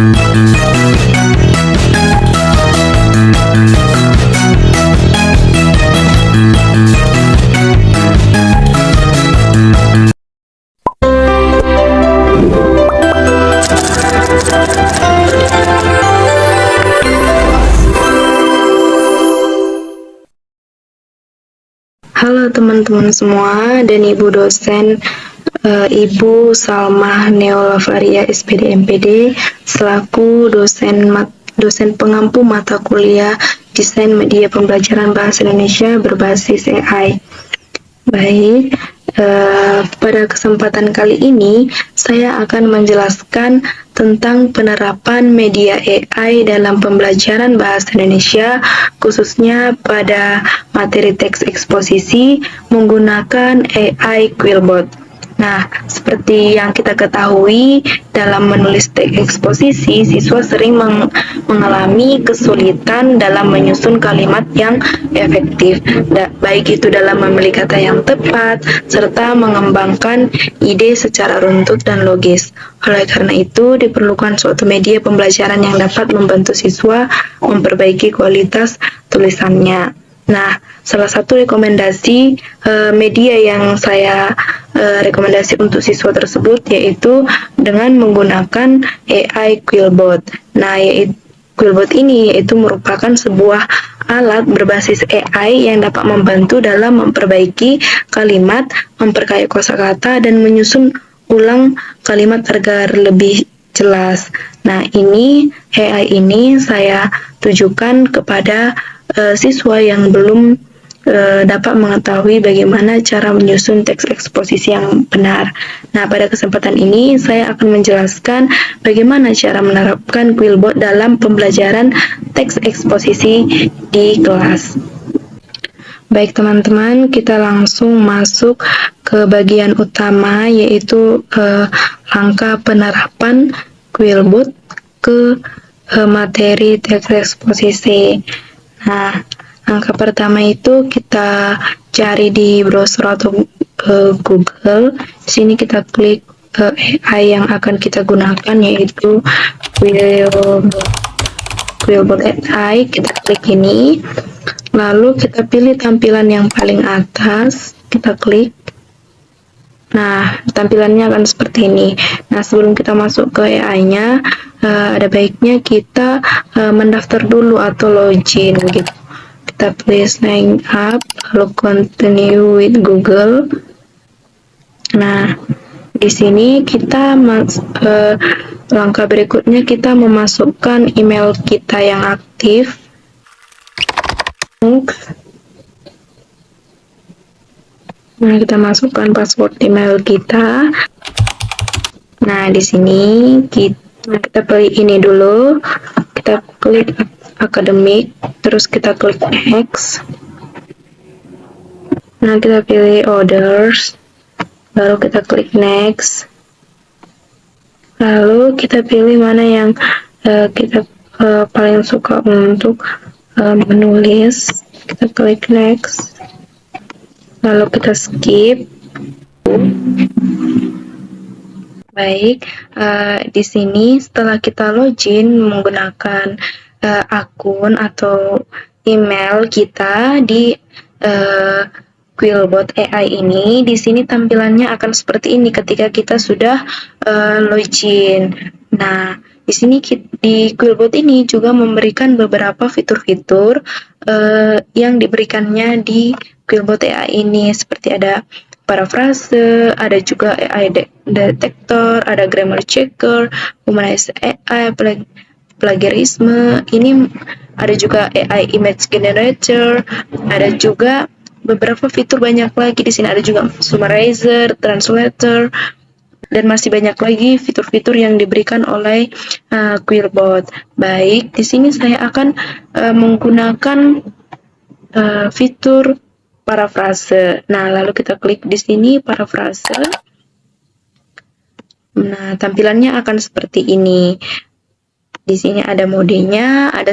Halo teman-teman semua dan Ibu dosen, Ibu Salmah Neolavaria SPD MPD selaku dosen pengampu mata kuliah Desain Media Pembelajaran Bahasa Indonesia berbasis AI. Baik, pada kesempatan kali ini saya akan menjelaskan tentang penerapan media AI dalam pembelajaran bahasa Indonesia, khususnya pada materi teks eksposisi menggunakan AI Quillbot. Nah, seperti yang kita ketahui, dalam menulis teks eksposisi, siswa sering mengalami kesulitan dalam menyusun kalimat yang efektif, baik itu dalam memilih kata yang tepat, serta mengembangkan ide secara runtut dan logis. Oleh karena itu, diperlukan suatu media pembelajaran yang dapat membantu siswa memperbaiki kualitas tulisannya. Nah, salah satu rekomendasi media yang saya rekomendasi untuk siswa tersebut yaitu dengan menggunakan AI Quillbot. Nah, Quillbot ini yaitu merupakan sebuah alat berbasis AI yang dapat membantu dalam memperbaiki kalimat, memperkaya kosakata, dan menyusun ulang kalimat agar lebih jelas. Nah, AI ini saya tujukan kepada siswa yang belum dapat mengetahui bagaimana cara menyusun teks eksposisi yang benar. Nah, pada kesempatan ini saya akan menjelaskan bagaimana cara menerapkan Quillbot dalam pembelajaran teks eksposisi di kelas. Baik teman-teman, kita langsung masuk ke bagian utama, yaitu langkah penerapan Quillbot ke materi teks eksposisi. Nah, langkah pertama itu kita cari di browser atau Google. Di sini kita klik AI yang akan kita gunakan, yaitu Quillbot AI. Kita klik ini, lalu kita pilih tampilan yang paling atas, kita klik. Nah, tampilannya akan seperti ini. Nah, sebelum kita masuk ke AI-nya, ada baiknya kita mendaftar dulu atau login gitu. Kita pilih sign up, lalu continue with Google. Nah, di sini kita langkah berikutnya kita memasukkan email kita yang aktif. Nah, kita masukkan password email kita. Nah, di sini kita pilih ini dulu. Kita klik akademik, terus kita klik next. Nah, kita pilih orders, baru kita klik next. Lalu kita pilih mana yang kita paling suka untuk menulis. Kita klik next. Lalu kita skip. Baik, di sini setelah kita login menggunakan akun atau email kita di Quillbot AI ini, di sini tampilannya akan seperti ini ketika kita sudah login. Nah, di sini di Quillbot ini juga memberikan beberapa fitur-fitur yang diberikannya di Quillbot AI ini, seperti ada parafrase, ada juga AI detektor, ada grammar checker, humanize AI, plagiarisme. Ini ada juga AI image generator, ada juga beberapa fitur banyak lagi. Di sini ada juga summarizer, translator, dan masih banyak lagi fitur-fitur yang diberikan oleh Quillbot. Baik, di sini saya akan menggunakan fitur parafrase. Nah, lalu kita klik di sini parafrase. Nah, tampilannya akan seperti ini. Di sini ada modenya, ada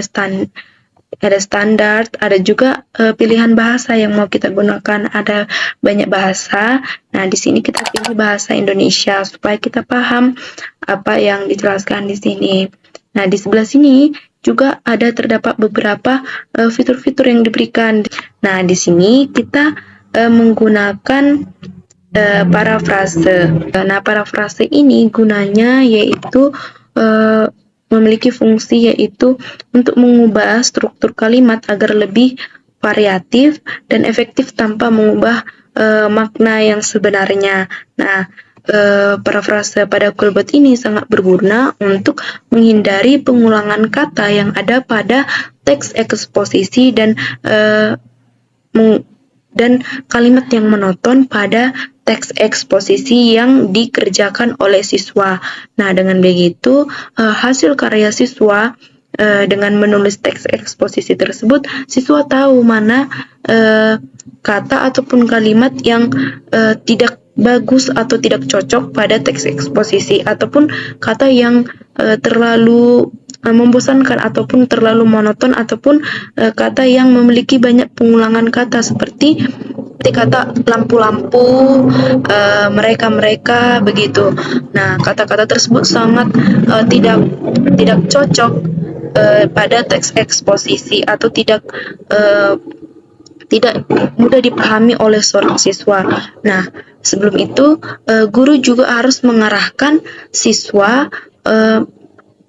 standar, ada juga pilihan bahasa yang mau kita gunakan. Ada banyak bahasa. Nah, di sini kita pilih bahasa Indonesia supaya kita paham apa yang dijelaskan di sini. Nah, di sebelah sini juga ada terdapat beberapa fitur-fitur yang diberikan. Nah, di sini kita menggunakan parafrase. Nah, parafrase ini gunanya yaitu memiliki fungsi yaitu untuk mengubah struktur kalimat agar lebih variatif dan efektif tanpa mengubah makna yang sebenarnya. Nah, parafrase pada Quillbot ini sangat berguna untuk menghindari pengulangan kata yang ada pada teks eksposisi dan kalimat yang monoton pada teks eksposisi yang dikerjakan oleh siswa. Nah, dengan begitu hasil karya siswa dengan menulis teks eksposisi tersebut, siswa tahu mana kata ataupun kalimat yang tidak bagus atau tidak cocok pada teks eksposisi, ataupun kata yang terlalu membosankan ataupun terlalu monoton, ataupun kata yang memiliki banyak pengulangan kata seperti kata lampu-lampu, mereka-mereka begitu. Nah, kata-kata tersebut sangat tidak cocok pada teks eksposisi atau tidak mudah dipahami oleh seorang siswa. Nah, sebelum itu guru juga harus mengarahkan siswa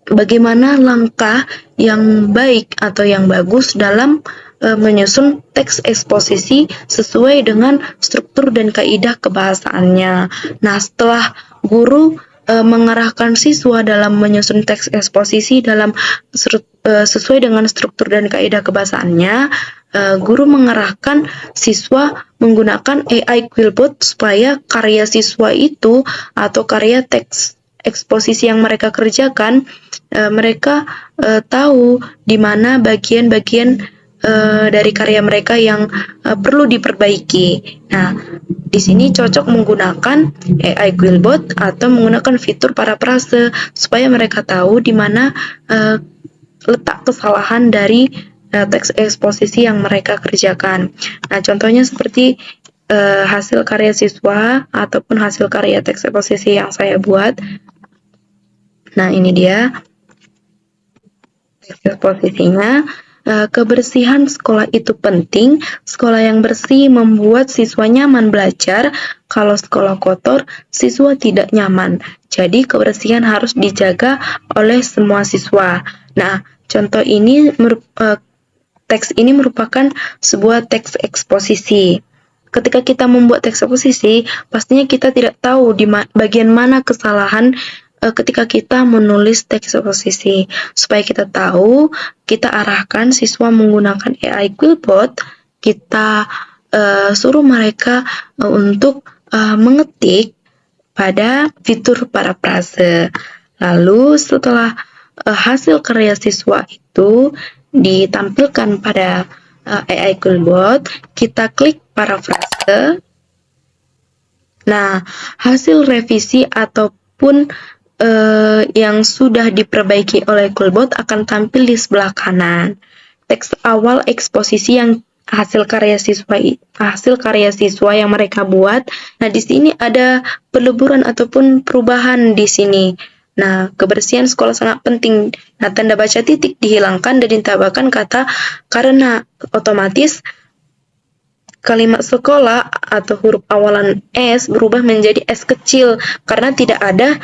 bagaimana langkah yang baik atau yang bagus dalam menyusun teks eksposisi sesuai dengan struktur dan kaidah kebahasaannya. Nah, setelah guru mengarahkan siswa dalam menyusun teks eksposisi dalam sesuai dengan struktur dan kaidah kebahasaannya, guru mengarahkan siswa menggunakan AI Quillbot supaya karya siswa itu atau karya teks eksposisi yang mereka kerjakan, mereka tahu di mana bagian-bagian dari karya mereka yang perlu diperbaiki. Nah, di sini cocok menggunakan AI Quillbot atau menggunakan fitur parafrase supaya mereka tahu di mana letak kesalahan dari teks eksposisi yang mereka kerjakan. Nah, contohnya seperti hasil karya siswa ataupun hasil karya teks eksposisi yang saya buat. Nah, ini dia teks eksposisinya. Kebersihan sekolah itu penting. Sekolah yang bersih membuat siswa nyaman belajar. Kalau sekolah kotor, siswa tidak nyaman. Jadi, kebersihan harus dijaga oleh semua siswa. Nah, contoh ini teks ini merupakan sebuah teks eksposisi. Ketika kita membuat teks eksposisi, pastinya kita tidak tahu di bagian mana kesalahan ketika kita menulis teks eksposisi. Supaya kita tahu, kita arahkan siswa menggunakan AI Quillbot, kita suruh mereka untuk mengetik pada fitur parafrase. Lalu setelah hasil karya siswa itu ditampilkan pada AI Quillbot, kita klik parafrase. Nah, hasil revisi ataupun yang sudah diperbaiki oleh Quillbot akan tampil di sebelah kanan. Teks awal eksposisi yang hasil karya siswa yang mereka buat. Nah, di sini ada peleburan ataupun perubahan di sini. Nah, kebersihan sekolah sangat penting. Nah, tanda baca titik dihilangkan dan ditambahkan kata karena otomatis kalimat sekolah atau huruf awalan S berubah menjadi S kecil karena tidak ada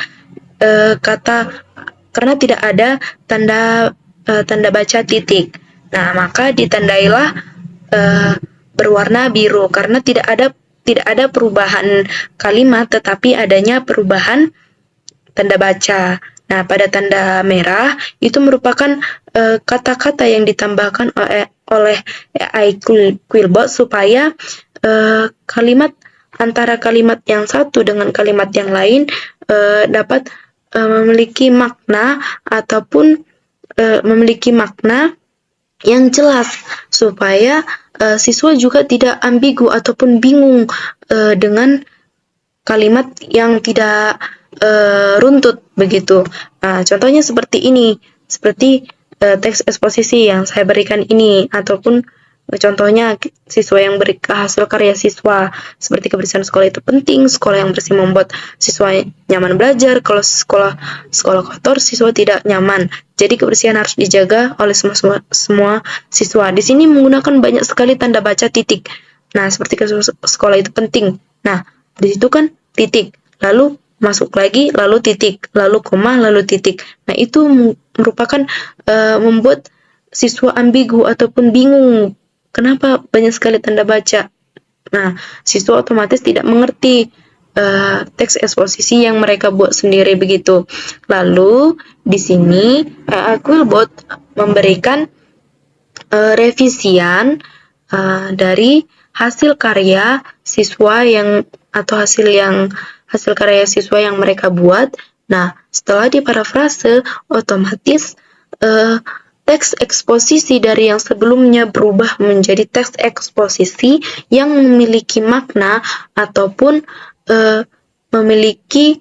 tanda baca titik. Nah, maka ditandailah berwarna biru karena tidak ada perubahan kalimat, tetapi adanya perubahan tanda baca. Nah, pada tanda merah itu merupakan kata-kata yang ditambahkan oleh AI Quillbot supaya kalimat antara kalimat yang satu dengan kalimat yang lain dapat memiliki makna ataupun memiliki makna yang jelas supaya siswa juga tidak ambigu ataupun bingung dengan kalimat yang tidak runtut begitu. Nah, contohnya seperti ini, seperti teks eksposisi yang saya berikan ini ataupun Contohnya, siswa yang beri hasil karya siswa, seperti kebersihan sekolah itu penting, sekolah yang bersih membuat siswa nyaman belajar, kalau sekolah kotor, siswa tidak nyaman. Jadi kebersihan harus dijaga oleh semua siswa. Di sini menggunakan banyak sekali tanda baca titik. Nah, seperti sekolah itu penting. Nah, di situ kan titik, lalu masuk lagi, lalu titik, lalu koma, lalu titik. Nah, itu merupakan membuat siswa ambigu ataupun bingung. Kenapa banyak sekali tanda baca? Nah, siswa otomatis tidak mengerti teks eksposisi yang mereka buat sendiri begitu. Lalu di sini Quillbot memberikan revisian dari hasil karya siswa atau hasil karya siswa yang mereka buat. Nah, setelah diparafrase, otomatis teks eksposisi dari yang sebelumnya berubah menjadi teks eksposisi yang memiliki makna ataupun memiliki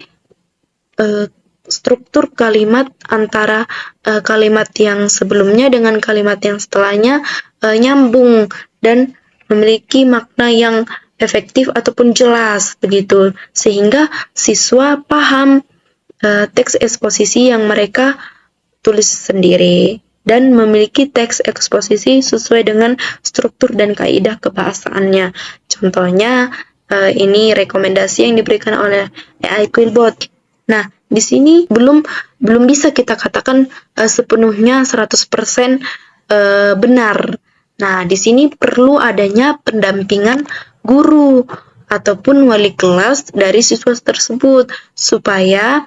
struktur kalimat antara kalimat yang sebelumnya dengan kalimat yang setelahnya nyambung dan memiliki makna yang efektif ataupun jelas begitu, sehingga siswa paham teks eksposisi yang mereka tulis sendiri dan memiliki teks eksposisi sesuai dengan struktur dan kaidah kebahasaannya. Contohnya, ini rekomendasi yang diberikan oleh AI Quillbot. Nah, di sini belum bisa kita katakan sepenuhnya 100% benar. Nah, di sini perlu adanya pendampingan guru ataupun wali kelas dari siswa tersebut supaya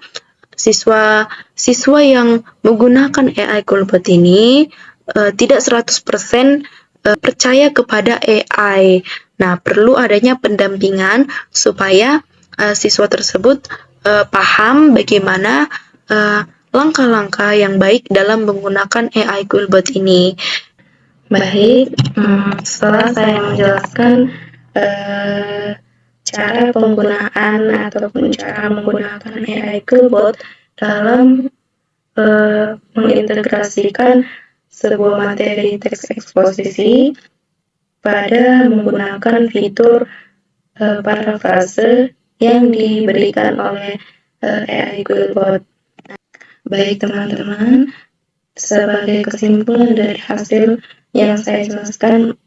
siswa yang menggunakan AI Quillbot ini tidak 100% percaya kepada AI. Nah, perlu adanya pendampingan supaya siswa tersebut paham bagaimana langkah-langkah yang baik dalam menggunakan AI Quillbot ini. Baik, setelah saya menjelaskan cara penggunaan ataupun cara menggunakan AI Quillbot dalam mengintegrasikan sebuah materi teks eksposisi pada menggunakan fitur parafrase yang diberikan oleh AI Quillbot. Baik teman-teman, sebagai kesimpulan dari hasil yang saya jelaskan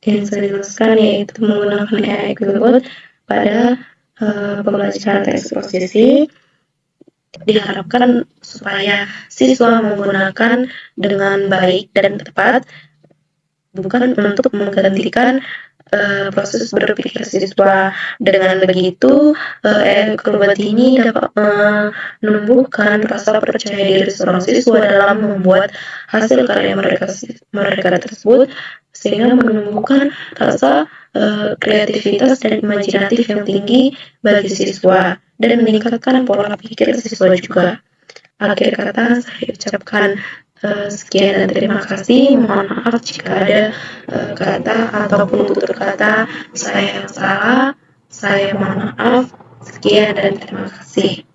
yaitu menggunakan AI Quillbot pada pembelajaran teks eksposisi, diharapkan supaya siswa menggunakan dengan baik dan tepat, bukan untuk menggantikan proses berpikir siswa. Dengan begitu, Quillbot ini dapat menumbuhkan rasa percaya diri seorang siswa dalam membuat hasil karya mereka tersebut, sehingga menumbuhkan rasa kreativitas dan imajinatif yang tinggi bagi siswa dan meningkatkan pola pikir siswa juga. Akhir kata, saya ucapkan sekian dan terima kasih. Mohon maaf jika ada kata ataupun tutur kata saya yang salah. Saya mohon maaf. Sekian dan terima kasih.